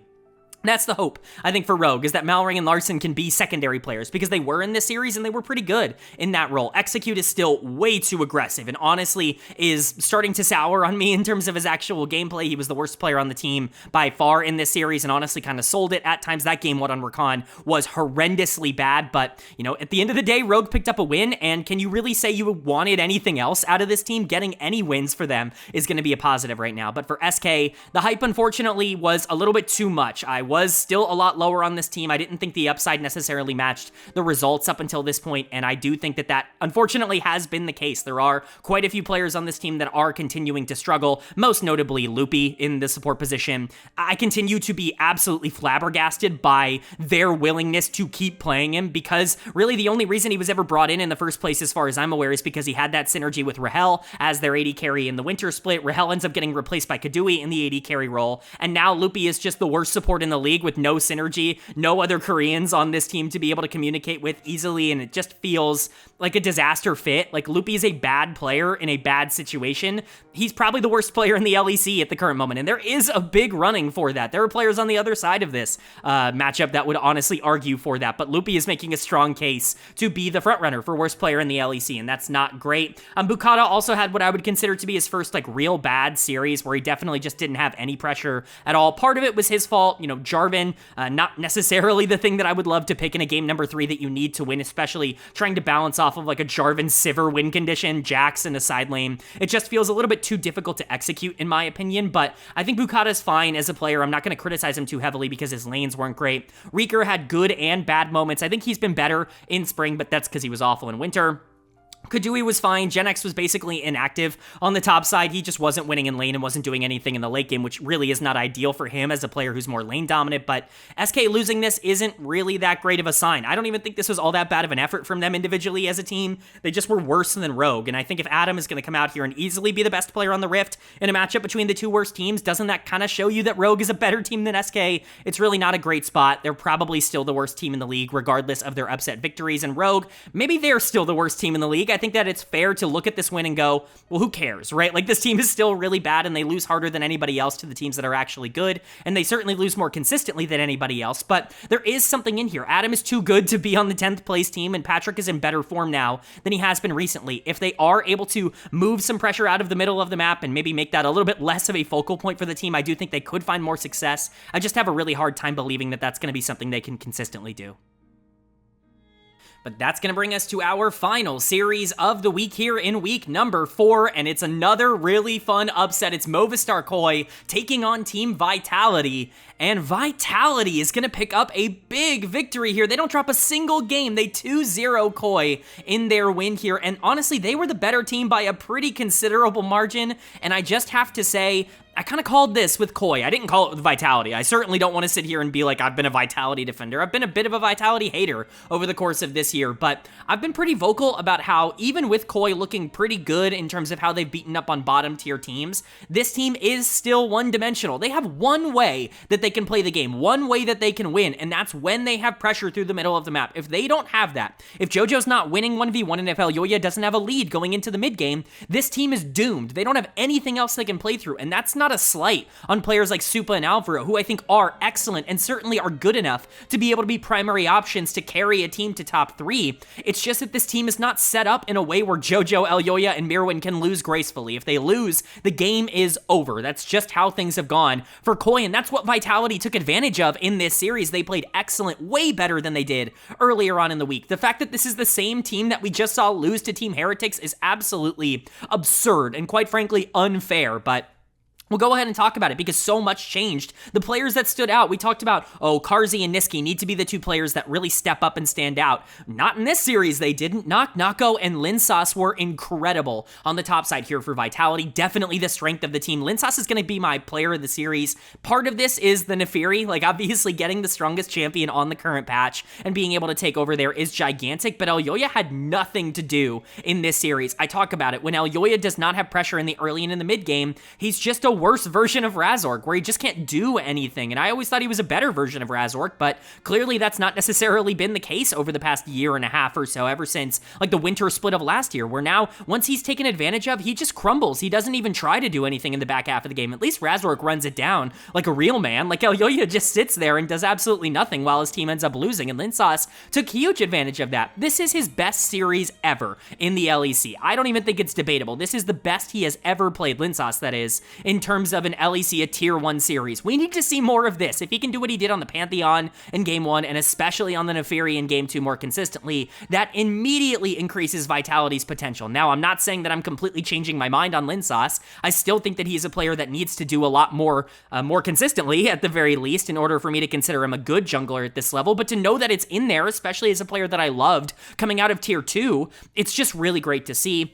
That's the hope, I think, for Rogue, is that Malrang and Larson can be secondary players, because they were in this series and they were pretty good in that role. Execute is still way too aggressive and honestly is starting to sour on me in terms of his actual gameplay. He was the worst player on the team by far in this series and honestly kind of sold it at times. That game 1 on Rakan was horrendously bad, but, at the end of the day, Rogue picked up a win, and can you really say you wanted anything else out of this team? Getting any wins for them is going to be a positive right now. But for SK, the hype, unfortunately, was a little bit too much. I was still a lot lower on this team. I didn't think the upside necessarily matched the results up until this point, and I do think that that unfortunately has been the case. There are quite a few players on this team that are continuing to struggle, most notably Loopy in the support position. I continue to be absolutely flabbergasted by their willingness to keep playing him, because really the only reason he was ever brought in the first place, as far as I'm aware, is because he had that synergy with Rahel as their AD carry in the winter split. Rahel ends up getting replaced by Kadui in the AD carry role, and now Loopy is just the worst support in the league with no synergy, no other Koreans on this team to be able to communicate with easily, and it just feels like a disaster fit. Like, Loopy is a bad player in a bad situation. He's probably the worst player in the LEC at the current moment, and there is a big running for that. There are players on the other side of this matchup that would honestly argue for that, but Loopy is making a strong case to be the frontrunner for worst player in the LEC, and that's not great. Bukata also had what I would consider to be his first, like, real bad series, where he definitely just didn't have any pressure at all. Part of it was his fault. You know, Jarvan, not necessarily the thing that I would love to pick in a game number 3 that you need to win, especially trying to balance off of like a Jarvan Sivir win condition, Jax in the side lane. It just feels a little bit too difficult to execute, in my opinion, but I think Bukata's fine as a player. I'm not going to criticize him too heavily because his lanes weren't great. Reeker had good and bad moments. I think he's been better in spring, but that's because he was awful in winter. Kadui was fine. GIANTX was basically inactive on the top side. He just wasn't winning in lane and wasn't doing anything in the late game, which really is not ideal for him as a player who's more lane dominant, but SK losing this isn't really that great of a sign. I don't even think this was all that bad of an effort from them individually as a team. They just were worse than Rogue, and I think if Adam is going to come out here and easily be the best player on the Rift in a matchup between the two worst teams, doesn't that kind of show you that Rogue is a better team than SK? It's really not a great spot. They're probably still the worst team in the league, regardless of their upset victories, and Rogue, maybe they're still the worst team in the league. I think that it's fair to look at this win and go, well, who cares, right? Like, this team is still really bad, and they lose harder than anybody else to the teams that are actually good, and they certainly lose more consistently than anybody else, but there is something in here. Adam is too good to be on the 10th place team, and Patrick is in better form now than he has been recently. If they are able to move some pressure out of the middle of the map and maybe make that a little bit less of a focal point for the team, I do think they could find more success. I just have a really hard time believing that that's going to be something they can consistently do. But that's going to bring us to our final series of the week here in week number 4, and it's another really fun upset. It's Movistar Koi taking on Team Vitality, and Vitality is going to pick up a big victory here. They don't drop a single game. They 2-0 Koi in their win here, and honestly, they were the better team by a pretty considerable margin, and I just have to say, I kind of called this with Koi. I didn't call it with Vitality. I certainly don't want to sit here and be like, I've been a Vitality defender. I've been a bit of a Vitality hater over the course of this year, but I've been pretty vocal about how even with Koi looking pretty good in terms of how they've beaten up on bottom tier teams, this team is still one-dimensional. They have one way that they can play the game, one way that they can win, and that's when they have pressure through the middle of the map. If they don't have that, if JoJo's not winning 1v1 and if Elyoya doesn't have a lead going into the mid game, this team is doomed. They don't have anything else they can play through, and that's not a slight on players like Supa and Alvaro, who I think are excellent and certainly are good enough to be able to be primary options to carry a team to top 3. It's just that this team is not set up in a way where JoJo, Elyoya, and Mirwin can lose gracefully. If they lose, the game is over. That's just how things have gone for Koi, and that's what Vitality took advantage of in this series. They played excellent, way better than they did earlier on in the week. The fact that this is the same team that we just saw lose to Team Heretics is absolutely absurd and quite frankly unfair, but we'll go ahead and talk about it because so much changed. The players that stood out, we talked about, Karzi and Niski need to be the two players that really step up and stand out. Not in this series, they didn't. Nako and Linsas were incredible on the top side here for Vitality. Definitely the strength of the team. Linsas is going to be my player of the series. Part of this is the Nefiri, like obviously getting the strongest champion on the current patch and being able to take over there is gigantic, but Elyoya had nothing to do in this series. I talk about it. When Elyoya does not have pressure in the early and in the mid game, he's just a worse version of Razork, where he just can't do anything, and I always thought he was a better version of Razork, but clearly that's not necessarily been the case over the past year and a half or so, ever since like the winter split of last year, where now, once he's taken advantage of, he just crumbles. He doesn't even try to do anything in the back half of the game. At least Razork runs it down like a real man. Like Elyoya just sits there and does absolutely nothing while his team ends up losing, and Linsas took huge advantage of that. This is his best series ever in the LEC. I don't even think it's debatable. This is the best he has ever played, Linsas, that is, in terms of an LEC, a tier 1 series. We need to see more of this. If he can do what he did on the Pantheon in game 1, and especially on the Neferi in game 2 more consistently, that immediately increases Vitality's potential. Now, I'm not saying that I'm completely changing my mind on Linsauce. I still think that he's a player that needs to do a lot more consistently, at the very least, in order for me to consider him a good jungler at this level. But to know that it's in there, especially as a player that I loved coming out of tier 2, it's just really great to see.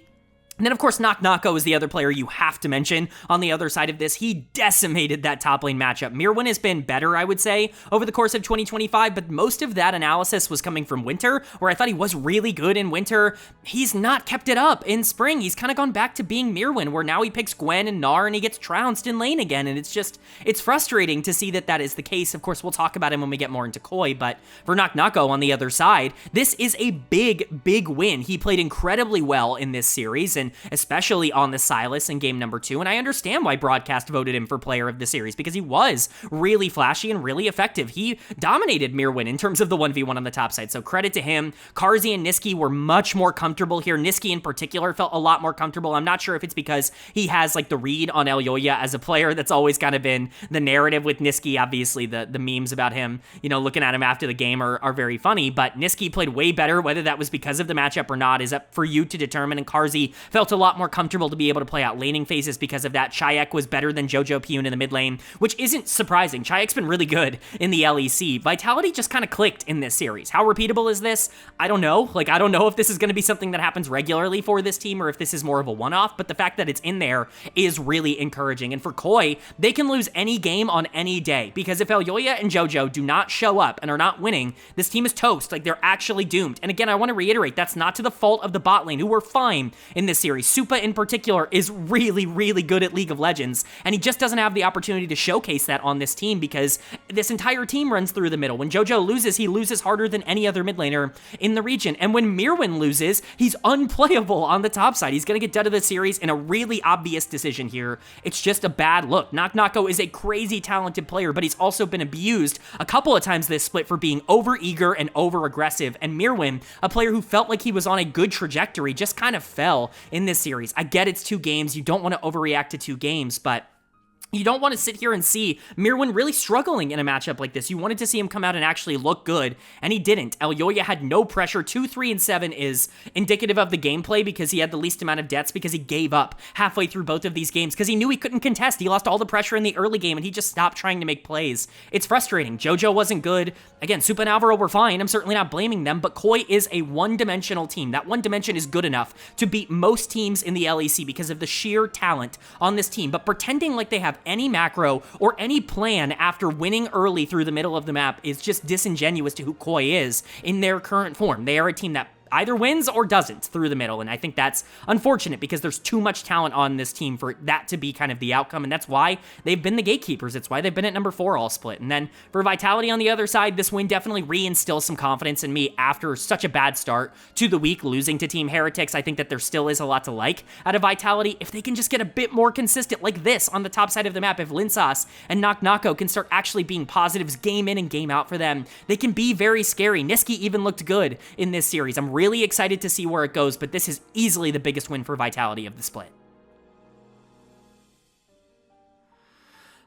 And then, of course, Nako is the other player you have to mention on the other side of this. He decimated that top lane matchup. Mirwin has been better, I would say, over the course of 2025, but most of that analysis was coming from Winter, where I thought he was really good in Winter. He's not kept it up in Spring. He's kind of gone back to being Mirwin, where now he picks Gwen and Gnar, and he gets trounced in lane again, and it's frustrating to see that that is the case. Of course, we'll talk about him when we get more into Koi, but for Nako on the other side, this is a big, big win. He played incredibly well in this series, and especially on the Silas in game number 2, and I understand why Broadcast voted him for player of the series, because he was really flashy and really effective. He dominated Mirwin in terms of the 1v1 on the top side, so credit to him. Karzi and Niski were much more comfortable here. Niski in particular felt a lot more comfortable. I'm not sure if it's because he has like the read on Elyoya as a player. That's always kind of been the narrative with Niski. Obviously, the memes about him, looking at him after the game are very funny, but Niski played way better. Whether that was because of the matchup or not is up for you to determine, and Karzi felt a lot more comfortable to be able to play out laning phases because of that. Chayek was better than Jojo Pyun in the mid lane, which isn't surprising. Chayek's been really good in the LEC. Vitality just kind of clicked in this series. How repeatable is this? I don't know. I don't know if this is going to be something that happens regularly for this team or if this is more of a one-off, but the fact that it's in there is really encouraging. And for Koi, they can lose any game on any day, because if Elyoya and Jojo do not show up and are not winning, this team is toast. They're actually doomed. And again, I want to reiterate, that's not to the fault of the bot lane, who were fine in this series. Supa in particular is really, really good at League of Legends, and he just doesn't have the opportunity to showcase that on this team because this entire team runs through the middle. When Jojo loses, he loses harder than any other mid laner in the region, and when Mirwin loses, he's unplayable on the top side. He's going to get dead of the series in a really obvious decision here. It's just a bad look. Nako is a crazy talented player, but he's also been abused a couple of times this split for being over-eager and over-aggressive, and Mirwin, a player who felt like he was on a good trajectory, just kind of fell in this series. I get it's 2 games. You don't want to overreact to 2 games, but you don't want to sit here and see Mirwin really struggling in a matchup like this. You wanted to see him come out and actually look good, and he didn't. Elyoya had no pressure. 2, 3, and 7 is indicative of the gameplay because he had the least amount of deaths because he gave up halfway through both of these games because he knew he couldn't contest. He lost all the pressure in the early game, and he just stopped trying to make plays. It's frustrating. Jojo wasn't good. Again, Supa and Alvaro were fine. I'm certainly not blaming them, but Koi is a one-dimensional team. That one dimension is good enough to beat most teams in the LEC because of the sheer talent on this team, but pretending like they have any macro or any plan after winning early through the middle of the map is just disingenuous to who Koi is in their current form. They are a team that either wins or doesn't through the middle, and I think that's unfortunate because there's too much talent on this team for that to be kind of the outcome, and that's why they've been the gatekeepers. It's why they've been at number 4 all split. And then for Vitality on the other side, this win definitely reinstills some confidence in me after such a bad start to the week, losing to Team Heretics. I think that there still is a lot to like out of Vitality. If they can just get a bit more consistent like this on the top side of the map, if Linsauce and Nako can start actually being positives game in and game out for them, they can be very scary. Niski even looked good in this series. I'm really excited to see where it goes, but this is easily the biggest win for Vitality of the split.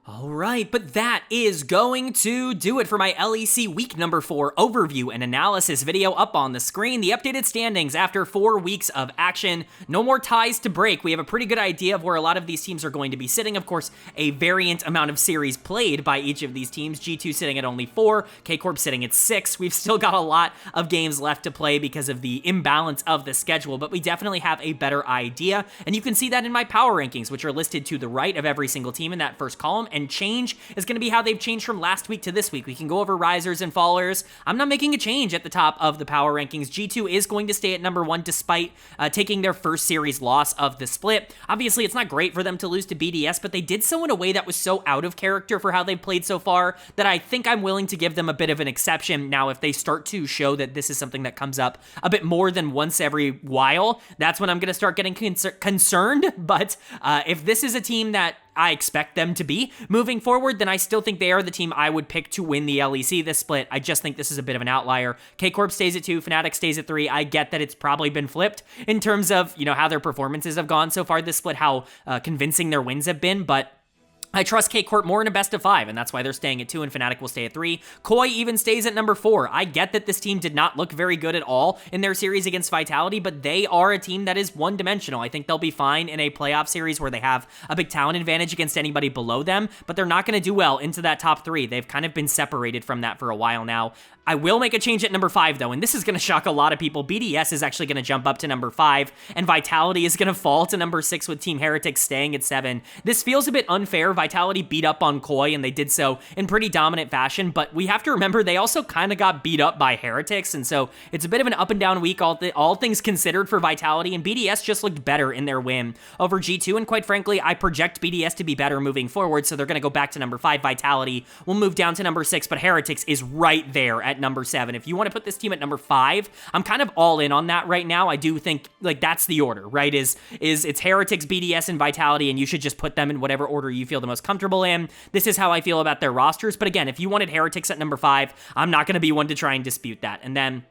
All right, but that is going to do it for my LEC week number 4 overview and analysis video up on the screen. The updated standings after 4 weeks of action. No more ties to break. We have a pretty good idea of where a lot of these teams are going to be sitting. Of course, a variant amount of series played by each of these teams. G2 sitting at only 4, K-Corp sitting at 6. We've still got a lot of games left to play because of the imbalance of the schedule, but we definitely have a better idea, and you can see that in my power rankings, which are listed to the right of every single team in that first column. And change is going to be how they've changed from last week to this week. We can go over risers and fallers. I'm not making a change at the top of the power rankings. G2 is going to stay at number 1 despite taking their first series loss of the split. Obviously, it's not great for them to lose to BDS, but they did so in a way that was so out of character for how they've played so far that I think I'm willing to give them a bit of an exception. Now, if they start to show that this is something that comes up a bit more than once every while, that's when I'm going to start getting concerned. But if this is a team that I expect them to be moving forward, then I still think they are the team I would pick to win the LEC this split. I just think this is a bit of an outlier. K-Corp stays at 2, Fnatic stays at 3. I get that it's probably been flipped in terms of, how their performances have gone so far this split, how convincing their wins have been, but I trust Corp more in a best of 5, and that's why they're staying at 2, and Fnatic will stay at 3. Koi even stays at number 4. I get that this team did not look very good at all in their series against Vitality, but they are a team that is one-dimensional. I think they'll be fine in a playoff series where they have a big talent advantage against anybody below them, but they're not going to do well into that top 3. They've kind of been separated from that for a while now. I will make a change at number 5, though, and this is going to shock a lot of people. BDS is actually going to jump up to number 5, and Vitality is going to fall to number 6 with Team Heretics staying at 7. This feels a bit unfair. Vitality beat up on Koi, and they did so in pretty dominant fashion, but we have to remember they also kind of got beat up by Heretics, and so it's a bit of an up-and-down week, all things considered for Vitality, and BDS just looked better in their win over G2, and quite frankly, I project BDS to be better moving forward, so they're going to go back to number 5. Vitality will move down to number 6, but Heretics is right there at number 7. If you want to put this team at number 5, I'm kind of all in on that right now. I do think, like, that's the order, right? It's Heretics, BDS, and Vitality, and you should just put them in whatever order you feel the most comfortable in. This is how I feel about their rosters, but again, if you wanted Heretics at number 5, I'm not going to be one to try and dispute that. And then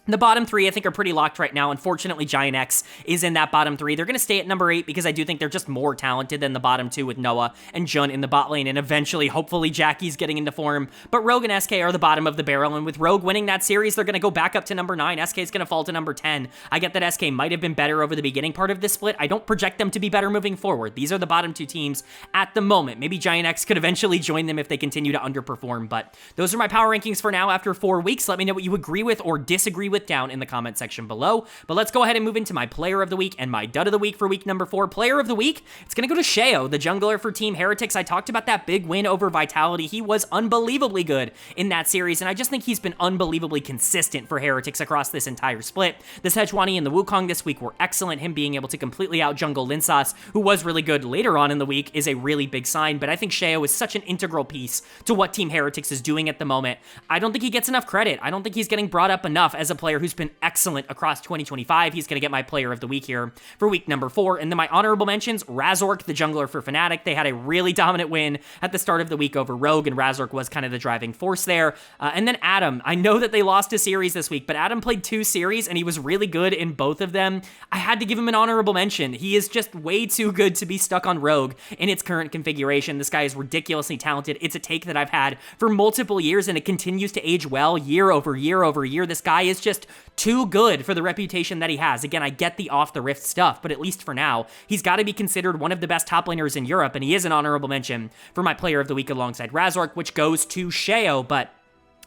the bottom 3, I think, are pretty locked right now. Unfortunately, GIANTX is in that bottom 3. They're going to stay at number 8 because I do think they're just more talented than the bottom 2 with Noah and Jun in the bot lane, and eventually, hopefully, Jackie's getting into form. But Rogue and SK are the bottom of the barrel, and with Rogue winning that series, they're going to go back up to number 9. SK is going to fall to number 10. I get that SK might have been better over the beginning part of this split. I don't project them to be better moving forward. These are the bottom 2 teams at the moment. Maybe GIANTX could eventually join them if they continue to underperform, but those are my power rankings for now after 4 weeks. Let me know what you agree with or disagree with down in the comments section below. But let's go ahead and move into my player of the week and my dud of the week for week number 4. Player of the week, it's going to go to Sheo, the jungler for Team Heretics. I talked about that big win over Vitality. He was unbelievably good in that series, and I just think he's been unbelievably consistent for Heretics across this entire split. The Sejuani and the Wukong this week were excellent. Him being able to completely out-jungle Linsas, who was really good later on in the week, is a really big sign, but I think Sheo is such an integral piece to what Team Heretics is doing at the moment. I don't think he gets enough credit. I don't think he's getting brought up enough as a player who's been excellent across 2025. He's going to get my player of the week here for week number 4. And then my honorable mentions, Razork, the jungler for Fnatic. They had a really dominant win at the start of the week over Rogue, and Razork was kind of the driving force there. And then Adam. I know that they lost a series this week, but Adam played 2 series, and he was really good in both of them. I had to give him an honorable mention. He is just way too good to be stuck on Rogue in its current configuration. This guy is ridiculously talented. It's a take that I've had for multiple years, and it continues to age well year over year over year. This guy is just too good for the reputation that he has. Again, I get the off-the-rift stuff, but at least for now, he's got to be considered one of the best top laners in Europe, and he is an honorable mention for my player of the week alongside Razork, which goes to Sheo, but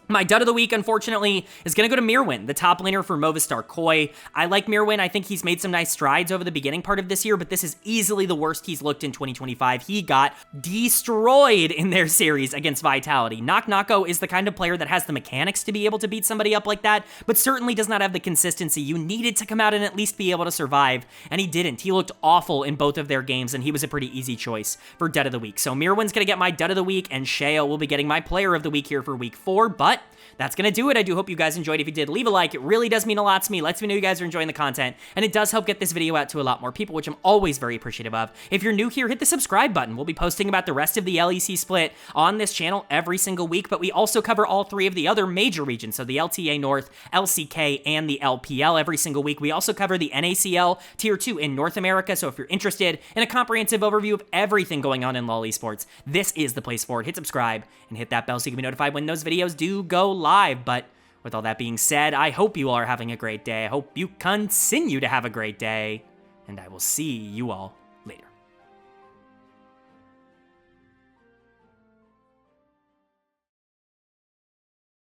my dud of the week, unfortunately, is going to go to Mirwin, the top laner for Movistar Koi. I like Mirwin. I think he's made some nice strides over the beginning part of this year, but this is easily the worst he's looked in 2025. He got destroyed in their series against Vitality. Nako is the kind of player that has the mechanics to be able to beat somebody up like that, but certainly does not have the consistency you needed to come out and at least be able to survive, and he didn't. He looked awful in both of their games, and he was a pretty easy choice for dud of the week. So Mirwin's going to get my dud of the week, and Sheo will be getting my player of the week here for week 4, but that's going to do it. I do hope you guys enjoyed. If you did, leave a like. It really does mean a lot to me. Lets me know you guys are enjoying the content, and it does help get this video out to a lot more people, which I'm always very appreciative of. If you're new here, hit the subscribe button. We'll be posting about the rest of the LEC split on this channel every single week, but we also cover all 3 of the other major regions, so the LTA North, LCK, and the LPL every single week. We also cover the NACL Tier 2 in North America, so if you're interested in a comprehensive overview of everything going on in LoL Esports, this is the place for it. Hit subscribe and hit that bell so you can be notified when those videos do go live, but with all that being said, I hope you all are having a great day. I hope you continue to have a great day, and I will see you all